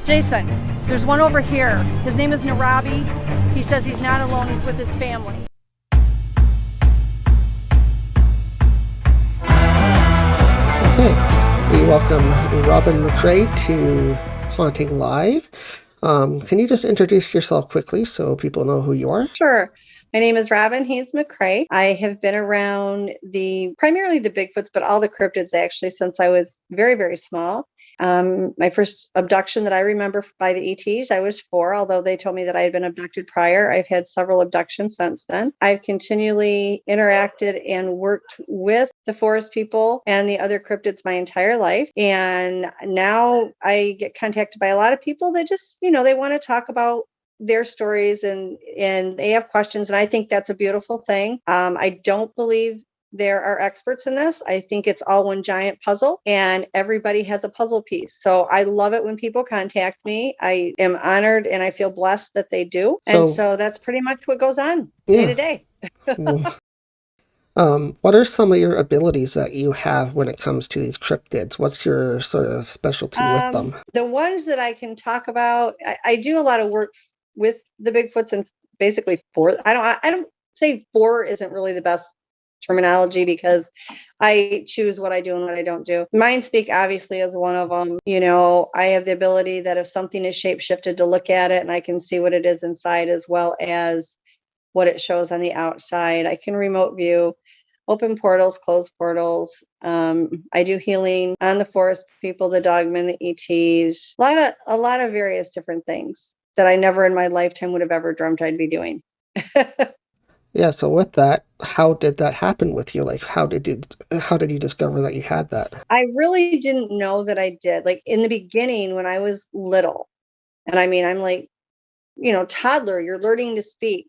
Jason, there's one over here. His name is Narabi. He says he's not alone. He's with his family. Okay, we welcome Robin McCray to Haunting Live. Can you just introduce yourself quickly so people know who you are? Sure. My name is Robin Haynes McCray. I have been around primarily the Bigfoots, but all the cryptids actually since I was very, very small. My first abduction that I remember by the ETs, I was 4, although they told me that I had been abducted prior. I've had several abductions since then. I've continually interacted and worked with the forest people and the other cryptids my entire life. And now I get contacted by a lot of people that just, they want to talk about their stories and they have questions. And I think that's a beautiful thing. I don't believe there are experts in this. I think it's all one giant puzzle and everybody has a puzzle piece. So I love it when people contact me. I am honored and I feel blessed that they do. And so that's pretty much what goes on day to day. What are some of your abilities that you have when it comes to these cryptids? What's your sort of specialty with them? The ones that I can talk about, I do a lot of work with the Bigfoots and basically I don't say for isn't really the best terminology because I choose what I do and what I don't do. Mindspeak obviously is one of them. I have the ability that if something is shapeshifted to look at it and I can see what it is inside as well as what it shows on the outside. I can remote view, open portals, close portals. I do healing on the forest people, the dogmen, the ETs, a lot of various different things that I never in my lifetime would have ever dreamt I'd be doing. Yeah, so with that, how did that happen with you? Like, how did you discover that you had that? I really didn't know that I did. Like in the beginning when I was little, and I mean, I'm like, toddler, you're learning to speak.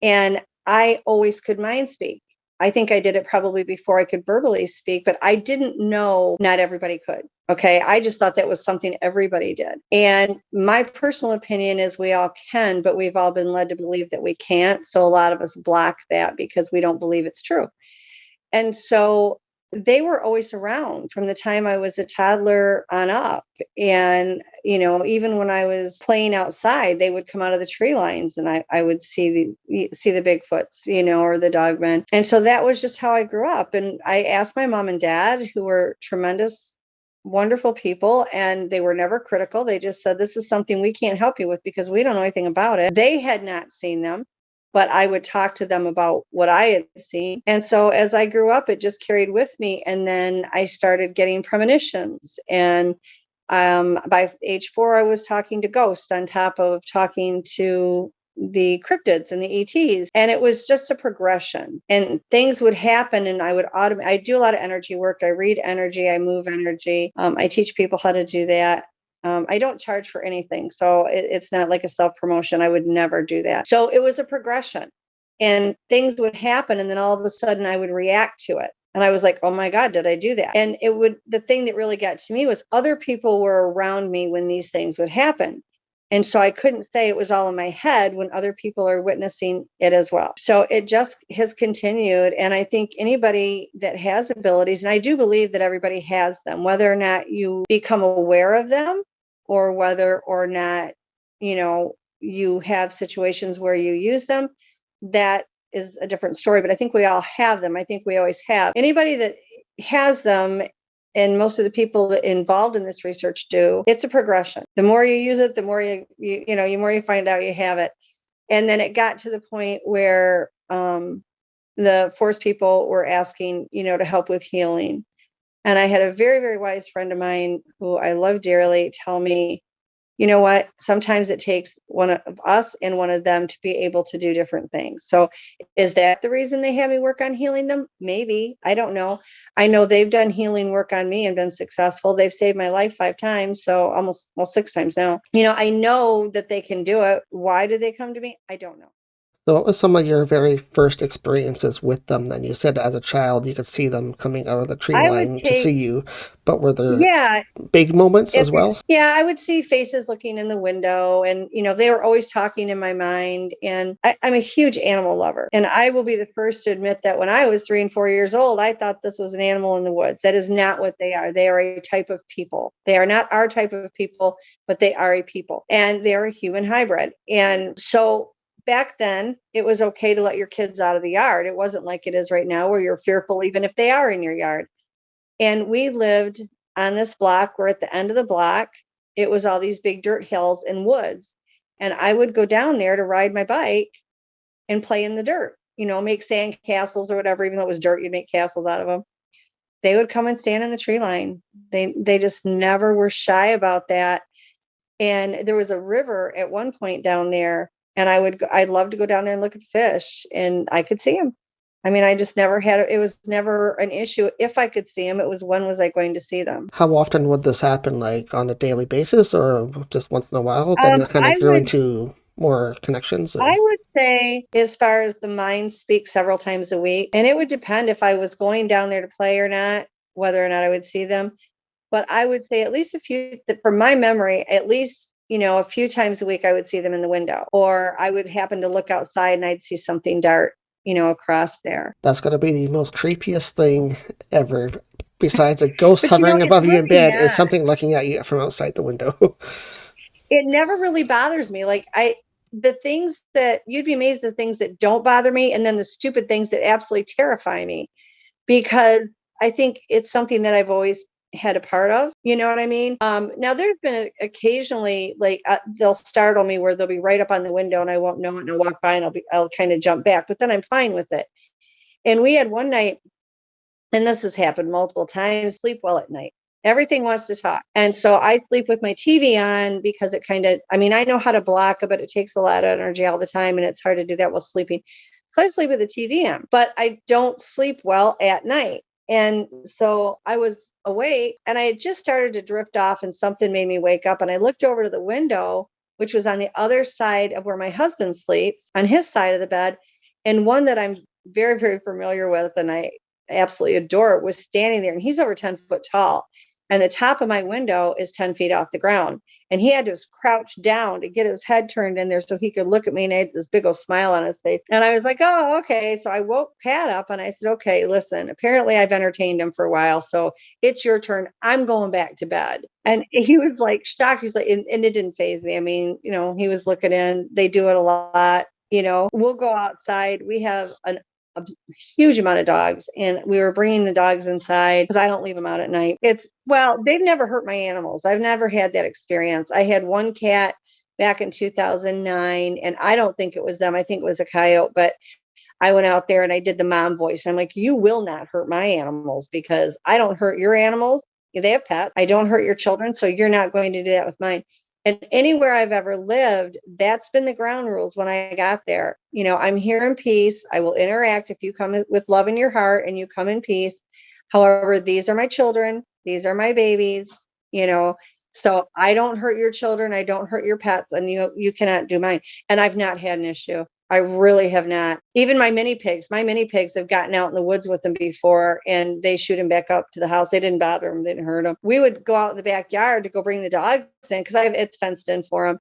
And I always could mind speak. I think I did it probably before I could verbally speak, but I didn't know not everybody could. Okay. I just thought that was something everybody did. And my personal opinion is we all can, but we've all been led to believe that we can't. So a lot of us block that because we don't believe it's true. And so they were always around from the time I was a toddler on up. And, even when I was playing outside, they would come out of the tree lines and I would see the Bigfoots, or the dogmen. And so that was just how I grew up. And I asked my mom and dad, who were tremendous, wonderful people, and they were never critical. They just said, this is something we can't help you with because we don't know anything about it. They had not seen them, but I would talk to them about what I had seen. And so as I grew up, it just carried with me. And then I started getting premonitions. And by age 4, I was talking to ghosts on top of talking to the cryptids and the ETs. And it was just a progression. And things would happen and I would I do a lot of energy work. I read energy. I move energy. I teach people how to do that. I don't charge for anything. So it's not like a self-promotion. I would never do that. So it was a progression and things would happen. And then all of a sudden I would react to it. And I was like, oh my God, did I do that? And the thing that really got to me was other people were around me when these things would happen. And so I couldn't say it was all in my head when other people are witnessing it as well. So it just has continued. And I think anybody that has abilities, and I do believe that everybody has them, whether or not you become aware of them or whether or not, you have situations where you use them, that is a different story. But I think we all have them. I think we always have. Anybody that has them, and most of the people that involved in this research do, it's a progression. The more you use it, the more the more you find out you have it. And then it got to the point where the forest people were asking, to help with healing. And I had a very, very wise friend of mine who I love dearly tell me, you know what, sometimes it takes one of us and one of them to be able to do different things. So is that the reason they have me work on healing them? Maybe. I don't know. I know they've done healing work on me and been successful. They've saved my life 5 times. So almost, 6 times now. I know that they can do it. Why do they come to me? I don't know. So what was some of your very first experiences with them then? You said as a child you could see them coming out of the tree I would line to take, see you, but were there yeah, big moments if as well? yeah, I would see faces looking in the window, and they were always talking in my mind. And I'm a huge animal lover, and I will be the first to admit that when I was 3 and 4 years old, I thought this was an animal in the woods. That is not what they are. They are a type of people. They are not our type of people, but they are a people, and they are a human hybrid. And so back then it was okay to let your kids out of the yard. It wasn't like it is right now where you're fearful even if they are in your yard. And we lived on this block. We're at the end of the block. It was all these big dirt hills and woods. And I would go down there to ride my bike and play in the dirt, make sand castles or whatever. Even though it was dirt, you'd make castles out of them. They would come and stand in the tree line. They just never were shy about that. And there was a river at one point down there, and I'd love to go down there and look at the fish, and I could see them. I mean, I just never had it was never an issue if I could see them. It was, when was I going to see them? How often would this happen, like on a daily basis or just once in a while? Then you kind I of grew would into more connections. I would say, as far as the mind, speak several times a week, and it would depend if I was going down there to play or not, whether or not I would see them. But I would say at least a few, from my memory, at least, a few times a week, I would see them in the window, or I would happen to look outside and I'd see something dart, across there. That's going to be the most creepiest thing ever. Besides a ghost But hovering it's above you in really bed, is not. something looking at you from outside the window. It never really bothers me. Like, the things that you'd be amazed, the things that don't bother me, and then the stupid things that absolutely terrify me, because I think it's something that I've always had a part of. You know what I mean? Now there's been occasionally, like, they'll startle me where they'll be right up on the window and I won't know it, and I'll walk by and I'll kind of jump back, but then I'm fine with it. And we had one night, and this has happened multiple times, sleep well at night. Everything wants to talk. And so I sleep with my TV on because it kind of, I mean, I know how to block it, but it takes a lot of energy all the time and it's hard to do that while sleeping. So I sleep with the TV on, but I don't sleep well at night. And so I was awake and I had just started to drift off and something made me wake up. And I looked over to the window, which was on the other side of where my husband sleeps, on his side of the bed. And one that I'm very, very familiar with, and I absolutely adore, was standing there, and he's over 10 foot tall. And the top of my window is 10 feet off the ground. And he had to crouch down to get his head turned in there so he could look at me, and he had this big old smile on his face. And I was like, oh, okay. So I woke Pat up and I said, okay, listen, apparently I've entertained him for a while. So it's your turn. I'm going back to bed. And he was like shocked. He's like, and it didn't faze me. I mean, he was looking in. They do it a lot. We'll go outside. We have a huge amount of dogs, and we were bringing the dogs inside because I don't leave them out at night. They've never hurt my animals. I've never had that experience. I had one cat back in 2009, and I don't think it was them. I think it was a coyote, but I went out there and I did the mom voice. I'm like, you will not hurt my animals because I don't hurt your animals. They have pets. I don't hurt your children, so you're not going to do that with mine. And anywhere I've ever lived, that's been the ground rules when I got there. I'm here in peace. I will interact if you come with love in your heart and you come in peace. However, these are my children. These are my babies, you know. So I don't hurt your children. I don't hurt your pets, and you cannot do mine. And I've not had an issue. I really have not. Even my mini pigs have gotten out in the woods with them before, and they shoot them back up to the house. They didn't bother them. They didn't hurt them. We would go out in the backyard to go bring the dogs in because it's fenced in for them,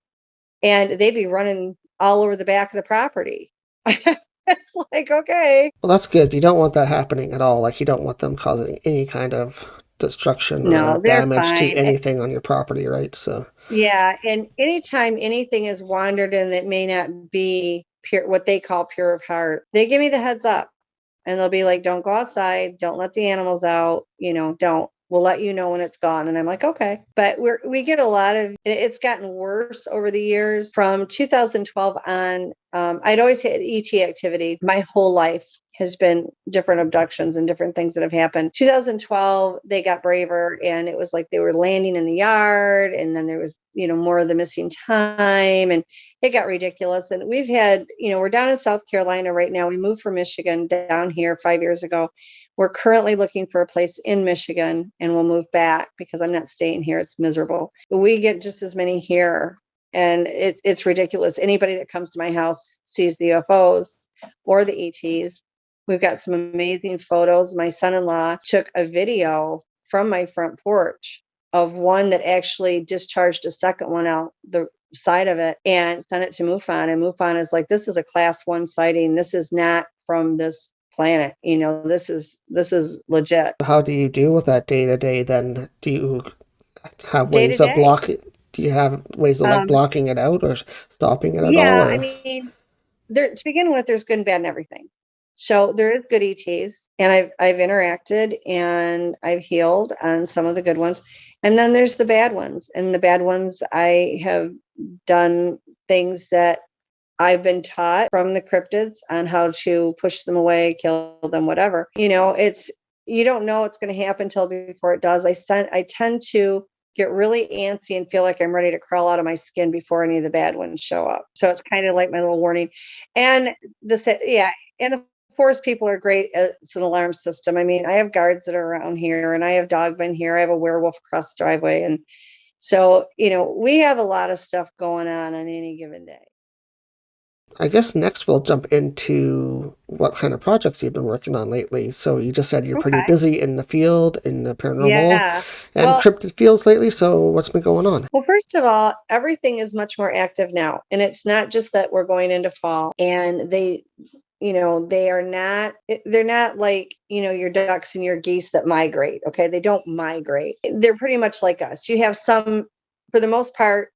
and they'd be running all over the back of the property. It's like, okay. Well, that's good. You don't want that happening at all. Like, you don't want them causing any kind of destruction or No, they're damage to fine. anything on your property, right? So, Yeah, and anytime anything is wandered and that may not be pure, what they call pure of heart, they give me the heads up. And they'll be like, don't go outside, don't let the animals out, don't. We'll let you know when it's gone. And I'm like, okay. But we get a lot of, it's gotten worse over the years. From 2012 on, I'd always had ET activity. My whole life has been different abductions and different things that have happened. 2012, they got braver, and it was like they were landing in the yard, and then there was, more of the missing time, and it got ridiculous. And we've had, we're down in South Carolina right now. We moved from Michigan down here 5 years ago. We're currently looking for a place in Michigan, and we'll move back because I'm not staying here. It's miserable. We get just as many here And it's ridiculous. Anybody that comes to my house sees the UFOs or the ETs. We've got some amazing photos. My son-in-law took a video from my front porch of one that actually discharged a second one out the side of it and sent it to MUFON. And MUFON is like, this is a class 1 sighting. This is not from this planet. You know, this is legit. How do you deal with that day to day then? Do you have Day to ways of day. blocking? Do you have ways of like blocking it out or stopping it at all? Yeah, I Or mean, to begin with, there's good and bad and everything. So there is good ETs, and I've interacted and I've healed on some of the good ones, and then there's the bad ones. And the bad ones, I have done things that I've been taught from the cryptids on how to push them away, kill them, whatever. You know, you don't know what's going to happen until before it does. I tend to get really antsy and feel like I'm ready to crawl out of my skin before any of the bad ones show up. So it's kind of like my little warning. And and of course people are great. It's an alarm system. I mean, I have guards that are around here, and I have dogmen here. I have a werewolf across the driveway. And so, you know, we have a lot of stuff going on any given day. I guess next we'll jump into what kind of projects you've been working on lately. So you just said you're pretty Okay. busy in the field, in the paranormal Yeah. and Well, cryptid fields lately. So what's been going on? Well, first of all, everything is much more active now. And it's not just that we're going into fall and they're not like, your ducks and your geese that migrate. Okay. They don't migrate. They're pretty much like us. You have some, for the most part,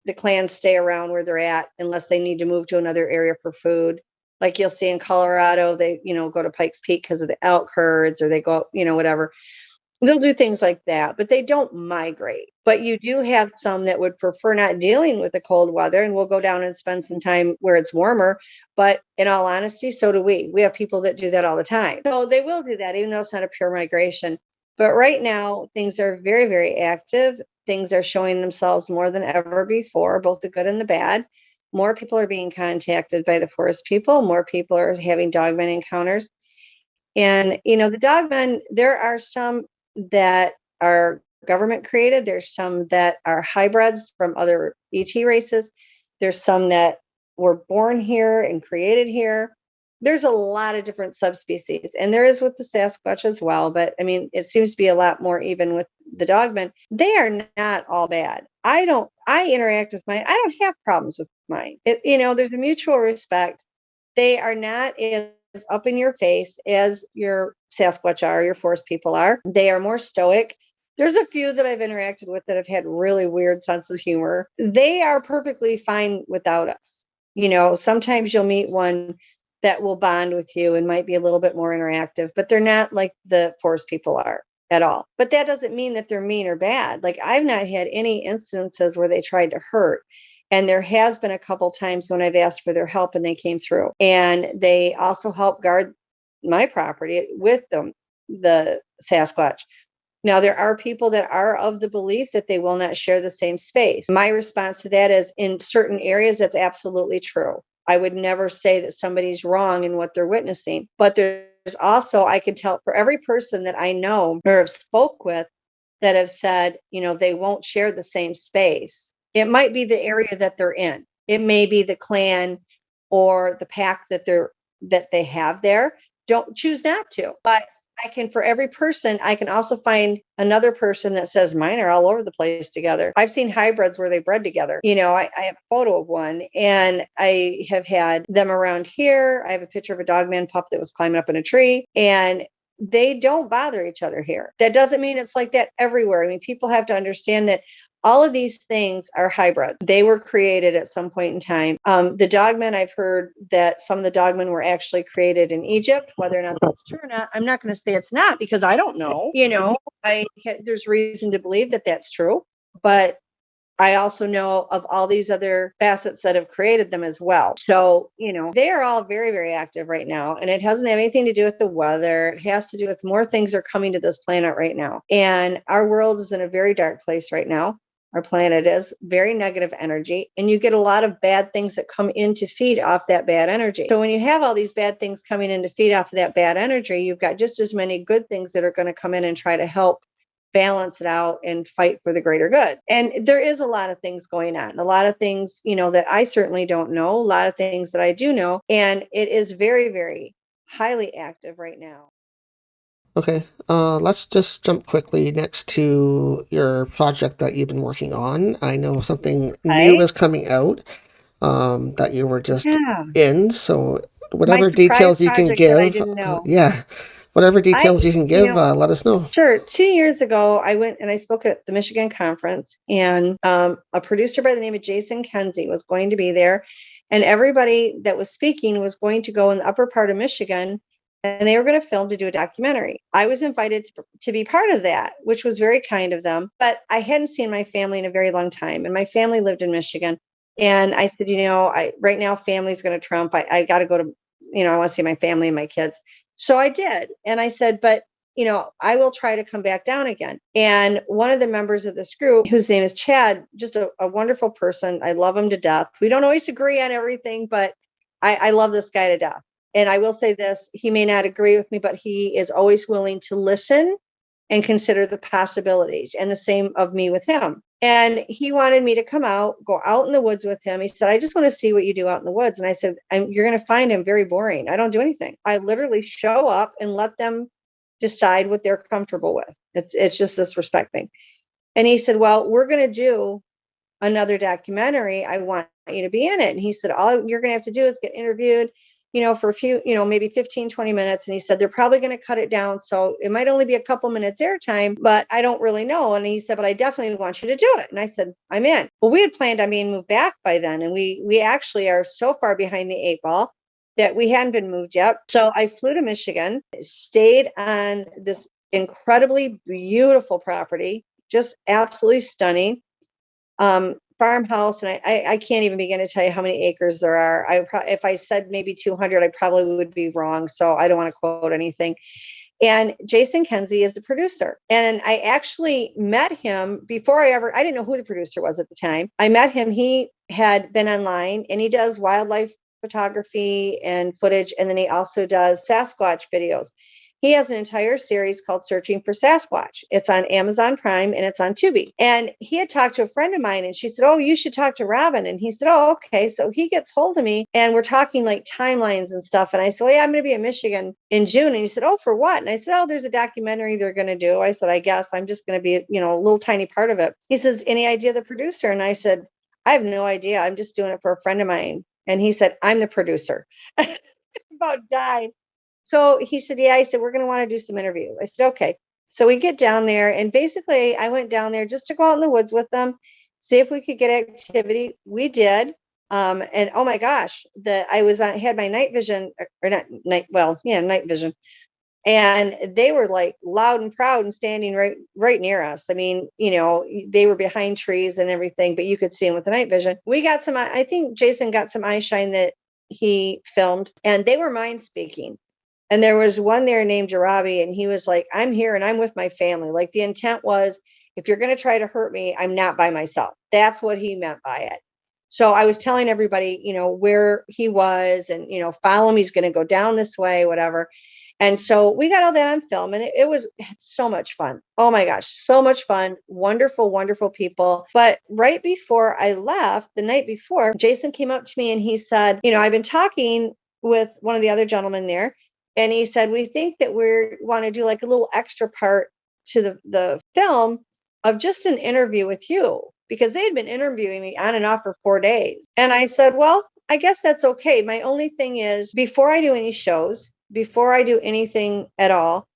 the clans stay around where they're at unless they need to move to another area for food. Like you'll see in Colorado, they, go to Pikes Peak because of the elk herds, or they go, whatever. They'll do things like that, but they don't migrate. But you do have some that would prefer not dealing with the cold weather and will go down and spend some time where it's warmer. But in all honesty, so do we. We have people that do that all the time. So they will do that, even though it's not a pure migration. But right now, things are very, very active. Things are showing themselves more than ever before, both the good and the bad. More people are being contacted by the forest people. More people are having dogman encounters. And, the dogmen, there are some that are government created. There's some that are hybrids from other ET races. There's some that were born here and created here. There's a lot of different subspecies, and there is with the Sasquatch as well. But I mean, it seems to be a lot more even with the dogmen. They are not all bad. I interact with mine. I don't have problems with mine. There's a mutual respect. They are not as up in your face as your Sasquatch are, your forest people are. They are more stoic. There's a few that I've interacted with that have had really weird sense of humor. They are perfectly fine without us. Sometimes you'll meet one that will bond with you and might be a little bit more interactive, but they're not like the forest people are at all. But that doesn't mean that they're mean or bad. Like I've not had any instances where they tried to hurt. And there has been a couple times when I've asked for their help and they came through. And they also help guard my property with them, the Sasquatch. Now, there are people that are of the belief that they will not share the same space. My response to that is in certain areas, that's absolutely true. I would never say that somebody's wrong in what they're witnessing. But there's also, I can tell for every person that I know or have spoke with that have said, they won't share the same space. It might be the area that they're in. It may be the clan or the pack that they have there. Don't choose not to. But for every person, I can also find another person that says mine are all over the place together. I've seen hybrids where they bred together. I have a photo of one, and I have had them around here. I have a picture of a dogman pup that was climbing up in a tree, and they don't bother each other here. That doesn't mean it's like that everywhere. I mean, people have to understand that all of these things are hybrids. They were created at some point in time. The dogmen, I've heard that some of the dogmen were actually created in Egypt. Whether or not that's true or not, I'm not going to say it's not because I don't know. There's reason to believe that that's true. But I also know of all these other facets that have created them as well. So, they are all very, very active right now. And it doesn't have anything to do with the weather. It has to do with more things are coming to this planet right now. And our world is in a very dark place right now. Our planet is very negative energy, and you get a lot of bad things that come in to feed off that bad energy. So when you have all these bad things coming in to feed off of that bad energy, you've got just as many good things that are going to come in and try to help balance it out and fight for the greater good. And there is a lot of things going on, a lot of things, that I certainly don't know, a lot of things that I do know. And it is very, very highly active right now. Okay, let's just jump quickly next to your project that you've been working on. I know something new Okay. is coming out that you were just Yeah. in, so My whatever surprise details you can project that I give, didn't know. yeah, whatever I, details you can you give, know, let us know. Sure. 2 years ago, I went and I spoke at the Michigan conference, and a producer by the name of Jason Kenzie was going to be there. And everybody that was speaking was going to go in the upper part of Michigan, and they were going to film to do a documentary. I was invited to be part of that, which was very kind of them. But I hadn't seen my family in a very long time, and my family lived in Michigan. And I said, right now, family's going to trump. I got to go to, I want to see my family and my kids. So I did. And I said, but I will try to come back down again. And one of the members of this group, whose name is Chad, just a wonderful person. I love him to death. We don't always agree on everything, but I love this guy to death. And I will say this, he may not agree with me, but he is always willing to listen and consider the possibilities, and the same of me with him. And he wanted me to come out, go out in the woods with him. He said, I just want to see what you do out in the woods. And I said, you're going to find him very boring. I don't do anything. I literally show up and let them decide what they're comfortable with. It's just this respect thing. And he said, well, we're going to do another documentary. I want you to be in it. And he said, all you're going to have to do is get interviewed, for a few, maybe 15, 20 minutes. And he said, they're probably going to cut it down. So it might only be a couple minutes airtime, but I don't really know. And he said, but I definitely want you to do it. And I said, I'm in. Well, we had planned on being moved back by then. And we actually are so far behind the 8 ball that we hadn't been moved yet. So I flew to Michigan, stayed on this incredibly beautiful property, just absolutely stunning. Farmhouse, and I can't even begin to tell you how many acres there are. If I said maybe 200, I probably would be wrong. So I don't want to quote anything. And Jason Kenzie is the producer. And I actually met him before I didn't know who the producer was at the time. I met him. He had been online, and he does wildlife photography and footage. And then he also does Sasquatch videos. He has an entire series called Searching for Sasquatch. It's on Amazon Prime and it's on Tubi. And he had talked to a friend of mine, and she said, oh, you should talk to Robin. And he said, oh, okay. So he gets hold of me, and we're talking like timelines and stuff. And I said, well, yeah, I'm going to be in Michigan in June. And he said, oh, for what? And I said, oh, there's a documentary they're going to do. I said, I guess I'm just going to be, a little tiny part of it. He says, any idea the producer? And I said, I have no idea. I'm just doing it for a friend of mine. And he said, I'm the producer. About died. So he said, yeah. I said, we're going to want to do some interviews. I said, okay. So we get down there, and basically I went down there just to go out in the woods with them, see if we could get activity. We did. And oh my gosh, had my night vision, or not night, well, yeah, night vision. And they were like loud and proud and standing right near us. I mean, they were behind trees and everything, but you could see them with the night vision. We got some, I think Jason got some eye shine that he filmed, and they were mind speaking. And there was one there named Jarabi, and he was like, I'm here and I'm with my family. Like, the intent was, if you're going to try to hurt me, I'm not by myself. That's what he meant by it. So I was telling everybody, where he was, and, follow him. He's going to go down this way, whatever. And so we got all that on film, and it was so much fun. Oh my gosh, so much fun. Wonderful, wonderful people. But right before I left, the night before, Jason came up to me and he said, I've been talking with one of the other gentlemen there. And he said, we think that we want to do like a little extra part to the film of just an interview with you, because they had been interviewing me on and off for 4 days. And I said, well, I guess that's okay. My only thing is, before I do any shows, before I do anything at all,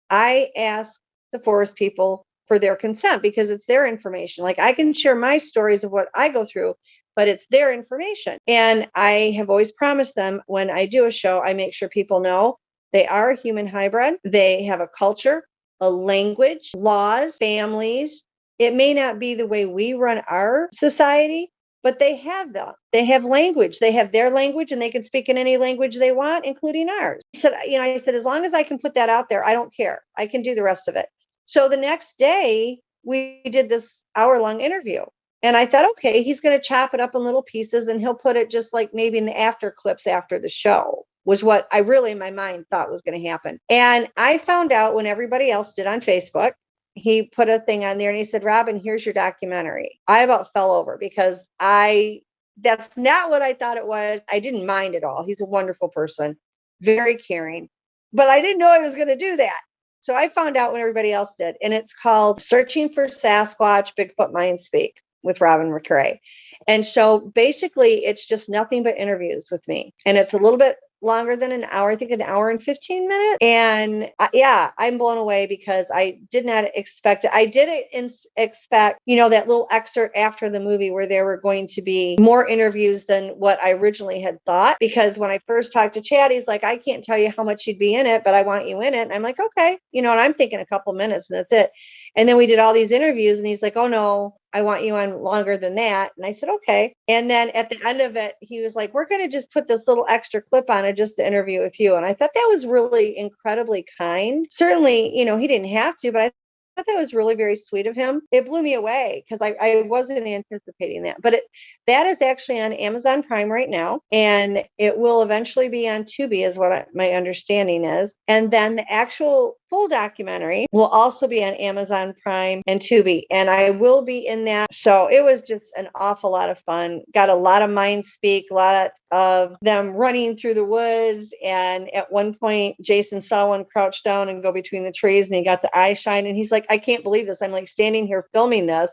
I ask the forest people for their consent, because it's their information. Like, I can share my stories of what I go through, but it's their information. And I have always promised them, when I do a show, I make sure people know they are a human hybrid. They have a culture, a language, laws, families. It may not be the way we run our society, but they have them. They have language. They have their language, and they can speak in any language they want, including ours. I said, as long as I can put that out there, I don't care. I can do the rest of it. So the next day, we did this hour-long interview. And I thought, okay, he's going to chop it up in little pieces, and he'll put it just like maybe in the after clips after the show, was what I really in my mind thought was going to happen. And I found out, when everybody else did on Facebook, he put a thing on there and he said, Robin, here's your documentary. I about fell over because that's not what I thought it was. I didn't mind at all. He's a wonderful person, very caring, but I didn't know I was going to do that. So I found out when everybody else did. And it's called Searching for Sasquatch Bigfoot Mindspeak with Robin McCray. And so basically it's just nothing but interviews with me. And it's a little bit longer than an hour, I think an hour and 15 minutes. And yeah, I'm blown away because I did not expect it. I didn't expect, that little excerpt after the movie where there were going to be more interviews than what I originally had thought. Because when I first talked to Chad, he's like, I can't tell you how much you'd be in it, but I want you in it. And I'm like, okay, and I'm thinking a couple minutes and that's it. And then we did all these interviews and he's like, oh no, I want you on longer than that. And I said, okay. And then at the end of it, he was like, we're going to just put this little extra clip on it just to interview with you. And I thought that was really incredibly kind. Certainly, he didn't have to, but I thought that was really very sweet of him. It blew me away because I wasn't anticipating that. But that is actually on Amazon Prime right now. And it will eventually be on Tubi is what my understanding is. And then the actual full documentary will also be on Amazon Prime and Tubi. And I will be in that. So it was just an awful lot of fun. Got a lot of mind speak, a lot of them running through the woods. And at one point, Jason saw one crouch down and go between the trees and he got the eye shine. And he's like, I can't believe this. I'm like standing here filming this.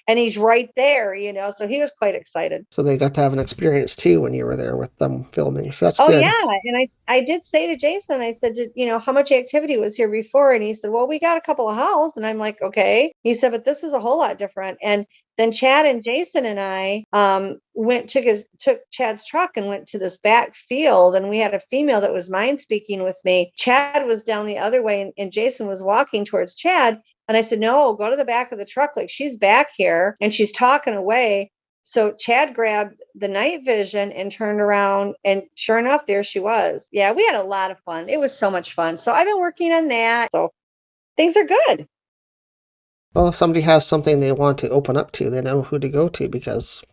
And he's right there, so he was quite excited. So they got to have an experience too when you were there with them filming. So that's good. good. Yeah. And I did say to Jason, I said, how much activity was here before? And he said, well, we got a couple of howls. And I'm like, okay. He said, but this is a whole lot different. And then Chad and Jason and I took Chad's truck and went to this back field. And we had a female that was mind speaking with me. Chad was down the other way and Jason was walking towards Chad. And I said, no, go to the back of the truck. Like she's back here and she's talking away. So Chad grabbed the night vision and turned around and sure enough, there she was. Yeah, we had a lot of fun. It was so much fun. So I've been working on that. So things are good. Well, if somebody has something they want to open up to, they know who to go to because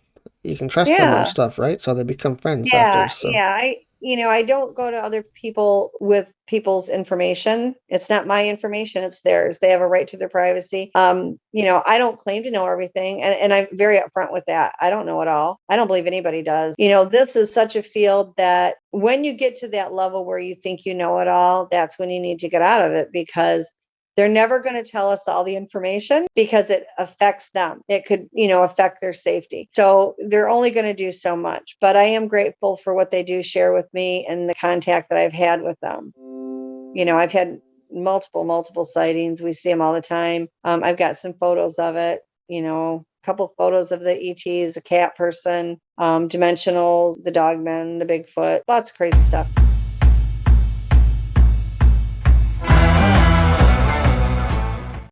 you can trust them and stuff, right? So they become friends after. So. Yeah. I don't go to other people with people's information. It's not my information. It's theirs. They have a right to their privacy. I don't claim to know everything. And I'm very upfront with that. I don't know it all. I don't believe anybody does. This is such a field that when you get to that level where you think you know it all, that's when you need to get out of it because they're never going to tell us all the information because it affects them. It could, affect their safety. So they're only going to do so much. But I am grateful for what they do share with me and the contact that I've had with them. I've had multiple sightings. We see them all the time. I've got some photos of it, a couple photos of the ETs, a cat person, dimensionals, the dogmen, the Bigfoot, lots of crazy stuff.